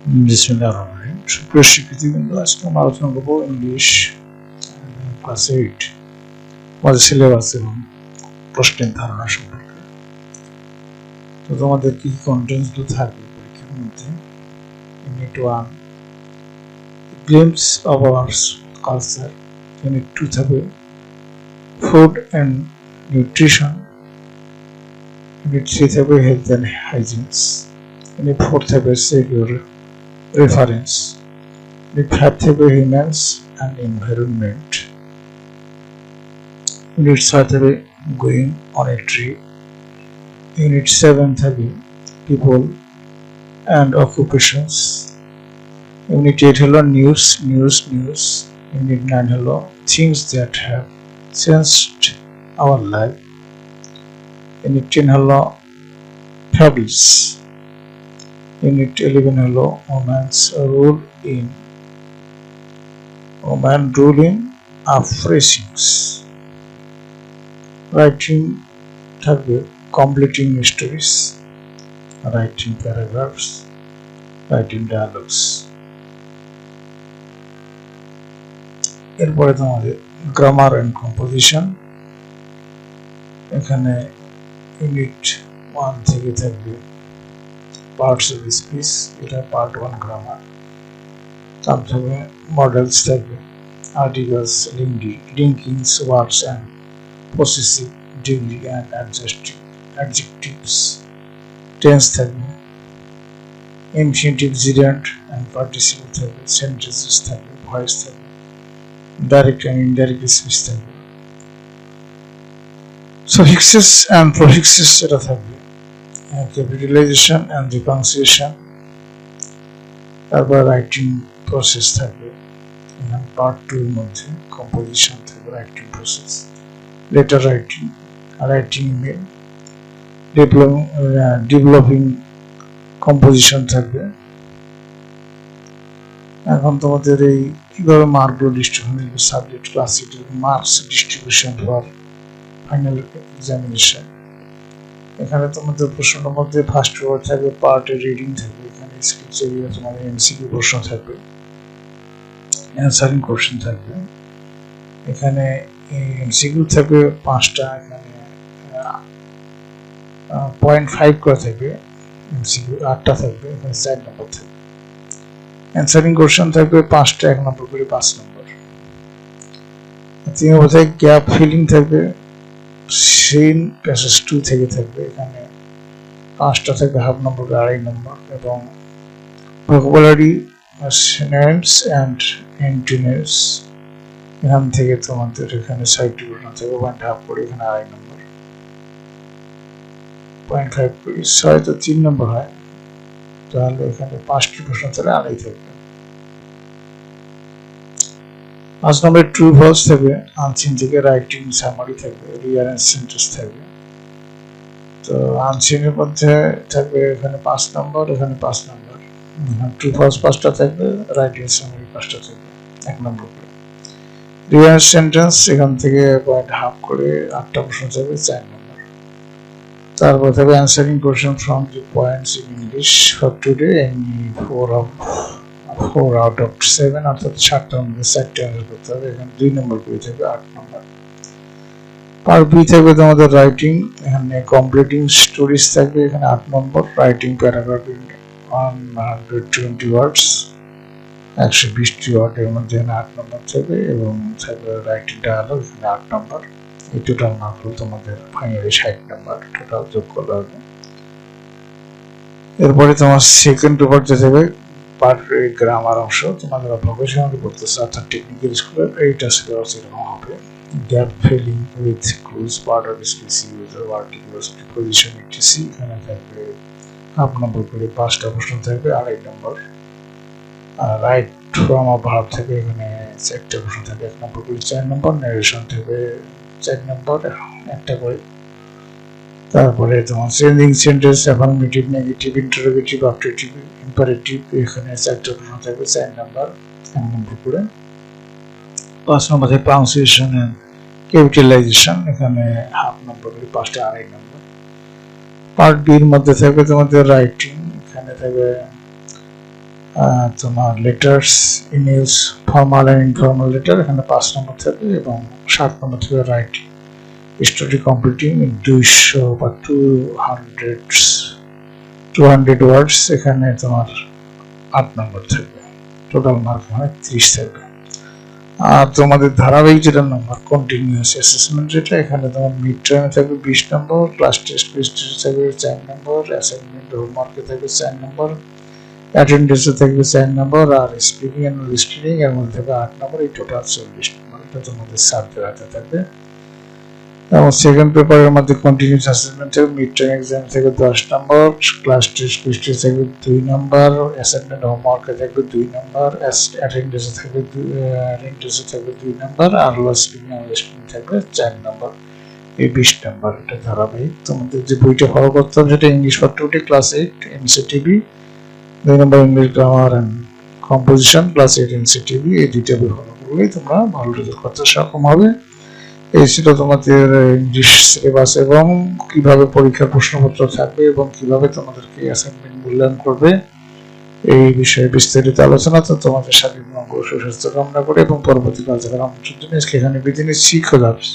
বিসমিল্লাহির সুপ্রিয় শিক্ষার্থীবৃন্দ, আজকে আমরা আলোচনা করবো ইংলিশ ক্লাস 8 আমাদের সিলেবাস এবং প্রশ্নের ধারণা সম্পর্কে। তো তোমাদের কি কন্টেন্টস গুলো থাকবে পরীক্ষার মধ্যে? Unit 1 glimpse of our culture, unit 2 থাকবে ফুড অ্যান্ড নিউট্রিশন, ইউনিট 3 থাকবে হেলথ অ্যান্ড হাইজিনস, ইউনিট 4 থাকবে সিকিউর রেফারেন্স, Unit 5 থাকবে হিউম্যানস অ্যান্ড এনভায়রনমেন্ট, ইউনিট 6 থাকবে going on a trip, unit 7 থাকবে পিপল অ্যান্ড অকুপেশনস, ইউনিট 8 হলো নিউজ, ইউনিট 9 হলো things that have changed our life, unit 10 হলো ফ্যাবলস, unit 11 হলো woman rule in uprisings, writing থাকবে completing stories, writing paragraphs, writing dialogues। এরপরে তোমাদের grammar and composition, এখানে unit 1 থেকে থাকবে পার্টস অফ স্পিচ, এটা পার্ট 1 গ্রামার। তারপরে মডেলস থাকবে articles, linkings, words and possessive, degree and adjectives. Tense থাকবে ইনফিনিটিভ, জিরান্ট অ্যান্ড পার্টিসিপল থাকবে, সেন্টেন্সেস থাকবে, ভয়েস থাকবে, ডাইরেক্ট অ্যান্ড ইনডাইরেক্ট স্পিচ থাকবে, সাফিক্সেস অ্যান্ড প্রিফিক্সেস এটা থাকবে, ক্যাপিটালাইজেশন অ্যান্ড ডিফারেন্সিয়েশন। তারপর রাইটিং প্রসেস থাকবে, এখানে পার্ট 2 এর মধ্যে কম্পোজিশন থাকবে, writing process, letter writing email, developing composition থাকবে। এখন তোমাদের এই কিভাবে মার্কগুলো ডিস্ট্রিবিউশন হবে, subject classic marks distribution for final examination. এখানে তোমাদের প্রশ্নের মধ্যে ফার্স্ট ওয়ার্ড থাকবে, পার্টের রিডিং থাকবে, এখানে স্কিলস এরিয়া তোমাদের এমসিকিউ প্রশ্ন থাকবে, অ্যান্সারিং কোশ্চেন থাকবে। এখানে এমসিকিউ থাকবে 5টা, এখানে 0.5 করে থাকবে, এমসিকিউ 8টা থাকবে, এখানে 4 নম্বর থাকবে। অ্যান্সারিং কোশ্চেন থাকবে 5টা, 1 নম্বর করে 5 নম্বর। 3 নম্বর থেকে গ্যাপ ফিলিং থাকবে, সিন প্যাসেজ 2 থেকে থাকবে, এখানে 5টা থাকবে, হাফ নম্বর করে 2.5 নম্বর। এবং ভোকাবুলারি, সিনোনিমস অ্যান্ড অ্যান্টোনিমস, এখান থেকে তোমাদের এখানে 6টি প্রশ্ন থাকবে, 1.5 করে, এখানে 2.5 নম্বর। 0.5 করে 6 তো 3 নম্বর হয়, তাহলে এখানে 5টি প্রশ্ন তাহলে 2.5 থাকবে। 5 নম্বরে ট্রু ফলস থাকবে, আনসিন থেকে রাইটিং সামারি থাকবে, রিয়ারেঞ্জ সেন্টেন্স থাকবে। তো আনসিনের মধ্যে থাকবে এখানে 5 নম্বর, এখানে 5 নম্বর, ট্রু ফলস 5টা থাকবে, রাইটিং সামারি 5টা থাকবে, 1 নম্বর করে। রিয়ারেঞ্জ সেন্টেন্স এখান থেকে 0.5 করে 8টা প্রশ্ন থাকবে, 4 নম্বর। তারপর থাকবে answering question from the points in English for today, any 4 out of 7, অর্থাৎ 7টার মধ্যে 4টি অ্যান্সার করতে হবে, এখানে 2 নম্বর করে থাকবে, 8 নম্বর। পার্ট বি থাকবে তোমাদের রাইটিং, এখানে কমপ্লিটিং স্টোরিজ থাকবে, এখানে 8 নম্বর। রাইটিং প্যারাগ্রাফ 120 ওয়ার্ডস, 120টি ওয়ার্ডের মধ্যে এখানে 8 নম্বর থাকবে। এবং থাকবে রাইটিং ডায়ালগ, এখানে 8 নম্বর। এই টোটাল মার্ক হলো তোমাদের ফাইনালি 60 নম্বর টোটাল যোগ করতে হবে। এরপরে তোমার সেকেন্ড পেপার যে থাকবে পার্ট গ্রামার অংশ, তোমাদের প্রফেশনাল করতেছে, অর্থাৎ টেকনিক্যাল স্কুলের এইটা সিলেবাস এরকম হবে। Gap filling with clues, part of skills use of articles, preposition etc, এখানে থাকবে হাফ নম্বর করে 5টা প্রশ্ন থাকবে, 2.5 নম্বর। আর রাইট ফ্রম আ ভার্ব থেকে এখানে 4টা প্রশ্ন থাকবে, 1 নম্বর করে, 4 নম্বর। নারেশন থেকে 4 নম্বর, 1টা করে। তারপরে তোমার changing sentence, affirmative, negative, interrogative, objective, imperative, এখানে 4টা প্রশ্ন থাকবে, 4 নম্বর, 1 নম্বর করে। 5 নম্বর থেকে প্রনাউন্সিয়েশন এন্ড ক্যাপিটালাইজেশন, এখানে হাফ নম্বর করে, 5টা, 2.5 নম্বর। পার্ট বি এর মধ্যে থাকবে তোমাদের রাইটিং, এখানে থাকবে তোমার letters, emails, formal and informal letter, এখানে 5 নম্বর থাকবে, এবং 7 নম্বর থাকবে রাইটিং স্টোরি কমপ্লিটিং 200 বা 200 ওয়ার্ডস, এখানে তোমার 8 নম্বর থাকবে। টোটাল মার্ক হয় 30 থাকবে। আর তোমাদের ধারাবাহিক যেটা নম্বর কন্টিনিউয়াস অ্যাসেসমেন্ট, যেটা এখানে তোমার মিড টার্মে থাকবে 20 নম্বর, ক্লাস টেস্ট থাকবে 4 নম্বর, অ্যাসাইনমেন্ট হোমওয়ার্কে থাকবে 4 নম্বর, অ্যাটেন্ডেন্সে থাকবে 4 নম্বর, আর স্পিকিং এন্ড লিসনিং এর মধ্যে থাকবে 8 নম্বর। এই টোটাল 40 নম্বর। এটা তোমাদের সাবজেক্ট হাতে থাকবে। এবং সেকেন্ড পেপারের মধ্যে কন্টিনিউয়াস অ্যাসেসমেন্ট থাকবে, মিড টার্ম এক্সাম থেকে 10 নম্বর, ক্লাস টেস্ট থাকবে 2 নম্বর, অ্যাসাইনমেন্ট হোমওয়ার্কে থাকবে 2 নম্বর, অ্যাটেন্ডেন্সে থাকবে 2 নম্বর, আর স্পিকিং এন্ড লিসনিং থাকবে 4 নম্বর। এই 20 নম্বর। এটা ধারাবাহিক। তোমাদের যে বইটা ফলো করতে হবে সেটা English for today class 8 NCTB, 2 number English grammar and composition class 8 NCTB. এই দুইটা বই ফলো করলেই তোমরা ভালো রেজাল্ট করতে সক্ষম হবে। এই ছিল তোমাদের ইংলিশ সিলেবাস এবং কিভাবে পরীক্ষার প্রশ্নপত্র থাকবে এবং কিভাবে তোমাদেরকে অ্যাসাইনমেন্ট মূল্যায়ন করবে এই বিষয়ে বিস্তারিত আলোচনা। তো তোমাদের শারীরিক মঙ্গল সুস্বাস্থ্য কামনা করে এবং পরবর্তী কার্যক্রম এখানে বিধি নিচ্ছি। খোদা হাফেজ।